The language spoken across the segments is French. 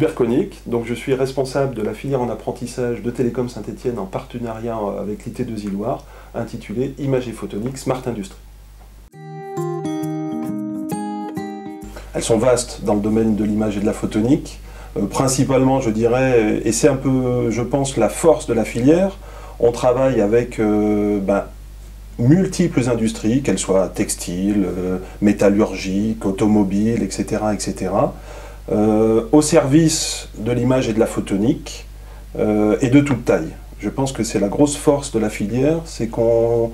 Hubert Konig, donc je suis responsable de la filière en apprentissage de Télécom Saint-Étienne en partenariat avec l'IT2I Loire, intitulée Image et Photonique Smart Industry. Elles sont vastes dans le domaine de l'image et de la photonique, principalement je dirais, et c'est un peu, je pense, la force de la filière. On travaille avec multiples industries, qu'elles soient textiles, métallurgiques, automobiles, etc., au service de l'image et de la photonique, et de toute taille. Je pense que c'est la grosse force de la filière, c'est qu'on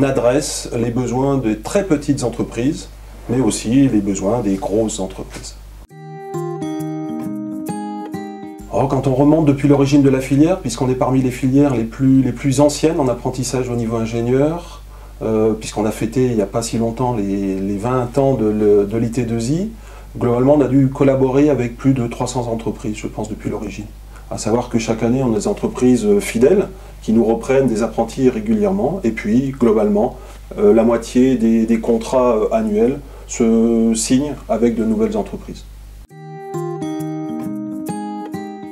adresse les besoins des très petites entreprises, mais aussi les besoins des grosses entreprises. Alors, quand on remonte depuis l'origine de la filière, puisqu'on est parmi les filières les plus anciennes en apprentissage au niveau ingénieur, puisqu'on a fêté il n'y a pas si longtemps les 20 ans de l'IT2I, globalement on a dû collaborer avec plus de 300 entreprises, je pense, depuis l'origine. À savoir que chaque année on a des entreprises fidèles qui nous reprennent des apprentis régulièrement, et puis globalement la moitié des contrats annuels se signent avec de nouvelles entreprises.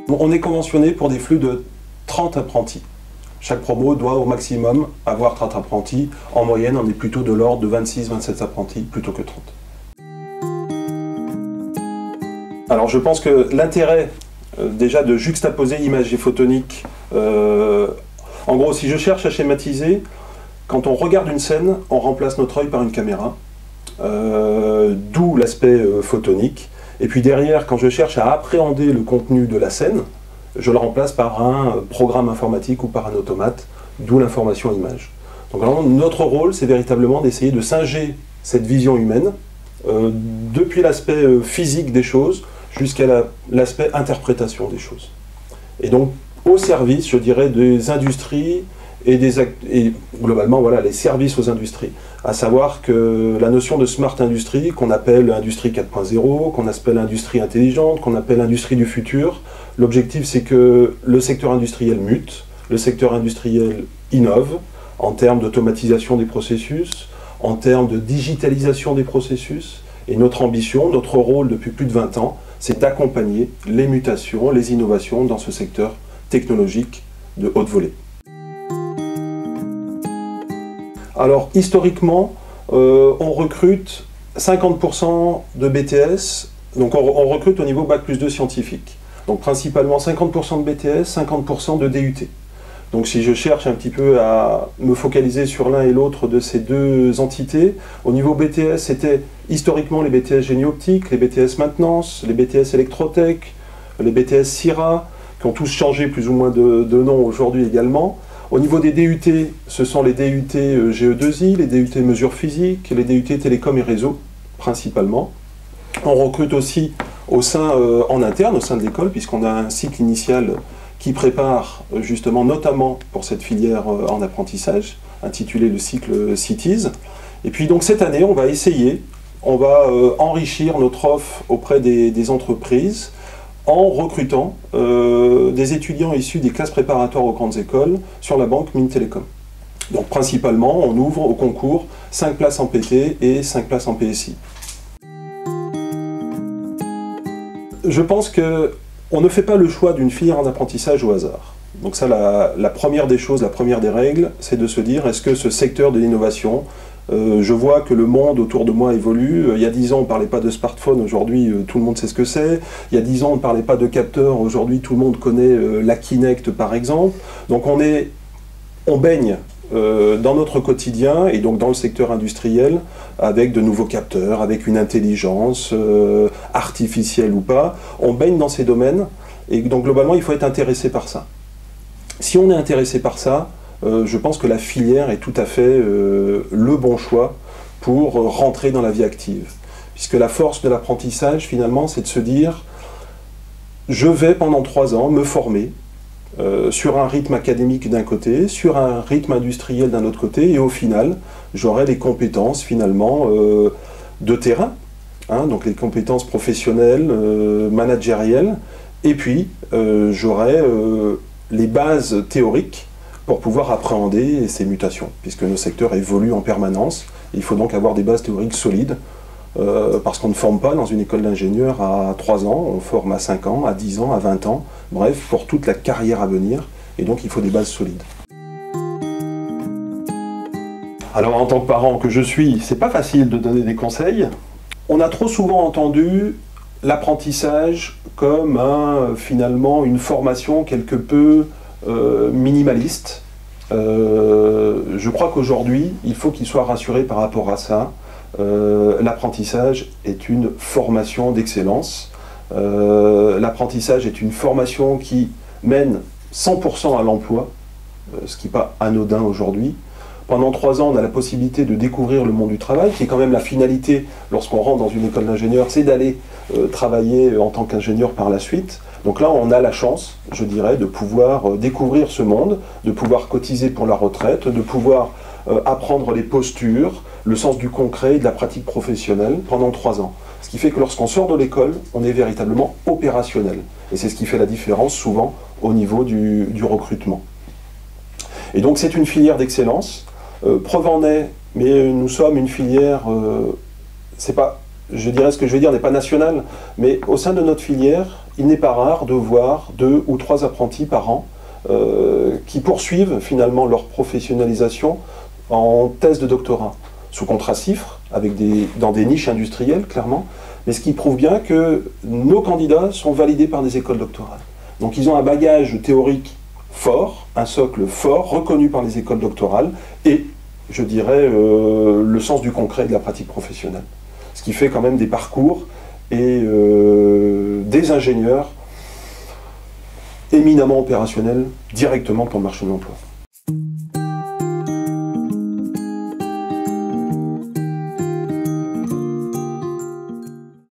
On est conventionné pour des flux de 30 apprentis. Chaque promo doit au maximum avoir 30 apprentis. En moyenne, on est plutôt de l'ordre de 26-27 apprentis plutôt que 30. Alors je pense que l'intérêt déjà de juxtaposer image et photonique, en gros si je cherche à schématiser, quand on regarde une scène, on remplace notre œil par une caméra, d'où l'aspect photonique. Et puis derrière, quand je cherche à appréhender le contenu de la scène, je le remplace par un programme informatique ou par un automate, d'où l'information image. Donc alors, notre rôle, c'est véritablement d'essayer de singer cette vision humaine, depuis l'aspect physique des choses jusqu'à l'aspect interprétation des choses. Et donc, au service, je dirais, des industries et globalement, voilà, les services aux industries. À savoir que la notion de smart industry, qu'on appelle industrie 4.0, qu'on appelle industrie intelligente, qu'on appelle industrie du futur, l'objectif c'est que le secteur industriel mute, le secteur industriel innove en termes d'automatisation des processus, en termes de digitalisation des processus, et notre ambition, notre rôle depuis plus de 20 ans, c'est d'accompagner les mutations, les innovations dans ce secteur technologique de haute volée. Alors, historiquement, on recrute 50% de BTS, donc on recrute au niveau Bac+2 scientifique. Donc principalement 50% de BTS, 50% de DUT. Donc si je cherche un petit peu à me focaliser sur l'un et l'autre de ces deux entités, au niveau BTS, c'était historiquement les BTS génie optique, les BTS maintenance, les BTS électrotech, les BTS CIRA, qui ont tous changé plus ou moins de nom aujourd'hui également. Au niveau des DUT, ce sont les DUT GE2I, les DUT mesures physiques, les DUT télécom et réseau, principalement. On recrute aussi en interne, au sein de l'école, puisqu'on a un cycle initial qui prépare justement, notamment pour cette filière en apprentissage, intitulé le cycle Cities. Et puis donc cette année, on va enrichir notre offre auprès des entreprises, en recrutant des étudiants issus des classes préparatoires aux grandes écoles sur la banque Mines Télécom. Donc principalement, on ouvre au concours 5 places en PT et 5 places en PSI. Je pense qu'on ne fait pas le choix d'une filière en apprentissage au hasard. Donc ça, la première des choses, la première des règles, c'est de se dire, est-ce que ce secteur de l'innovation, je vois que le monde autour de moi évolue. Il y a 10 ans, on ne parlait pas de smartphone, aujourd'hui tout le monde sait ce que c'est. Il y a 10 ans, on ne parlait pas de capteurs, aujourd'hui tout le monde connaît la Kinect par exemple. Donc on baigne dans notre quotidien et donc dans le secteur industriel avec de nouveaux capteurs, avec une intelligence artificielle ou pas. On baigne dans ces domaines et donc globalement il faut être intéressé par ça. Si on est intéressé par ça, je pense que la filière est tout à fait le bon choix pour rentrer dans la vie active. Puisque la force de l'apprentissage, finalement, c'est de se dire je vais pendant 3 ans me former sur un rythme académique d'un côté, sur un rythme industriel d'un autre côté, et au final, j'aurai les compétences, finalement, de terrain, hein, donc les compétences professionnelles, managérielles, et puis j'aurai les bases théoriques pour pouvoir appréhender ces mutations, puisque nos secteurs évoluent en permanence. Il faut donc avoir des bases théoriques solides parce qu'on ne forme pas dans une école d'ingénieur à 3 ans, on forme à 5 ans, à 10 ans, à 20 ans, bref, pour toute la carrière à venir, et donc il faut des bases solides. Alors en tant que parent que je suis, c'est pas facile de donner des conseils. On a trop souvent entendu l'apprentissage comme finalement une formation quelque peu minimaliste. Je crois qu'aujourd'hui, il faut qu'il soit rassuré par rapport à ça. L'apprentissage est une formation d'excellence. L'apprentissage est une formation qui mène 100% à l'emploi, ce qui n'est pas anodin aujourd'hui. Pendant 3 ans, on a la possibilité de découvrir le monde du travail, qui est quand même la finalité lorsqu'on rentre dans une école d'ingénieur, c'est d'aller travailler en tant qu'ingénieur par la suite. Donc là, on a la chance, je dirais, de pouvoir découvrir ce monde, de pouvoir cotiser pour la retraite, de pouvoir apprendre les postures, le sens du concret et de la pratique professionnelle pendant 3 ans. Ce qui fait que lorsqu'on sort de l'école, on est véritablement opérationnel. Et c'est ce qui fait la différence souvent au niveau du recrutement. Et donc c'est une filière d'excellence. Preuve en est, mais nous sommes une filière, c'est pas, je dirais ce que je vais dire n'est pas national, mais au sein de notre filière, il n'est pas rare de voir 2 ou 3 apprentis par an qui poursuivent finalement leur professionnalisation en thèse de doctorat, sous contrat CIFRE, dans des niches industrielles, clairement, mais ce qui prouve bien que nos candidats sont validés par des écoles doctorales. Donc ils ont un bagage théorique fort, un socle fort, reconnu par les écoles doctorales, et, je dirais, le sens du concret et de la pratique professionnelle. Ce qui fait quand même des parcours et des ingénieurs éminemment opérationnels directement pour le marché de l'emploi.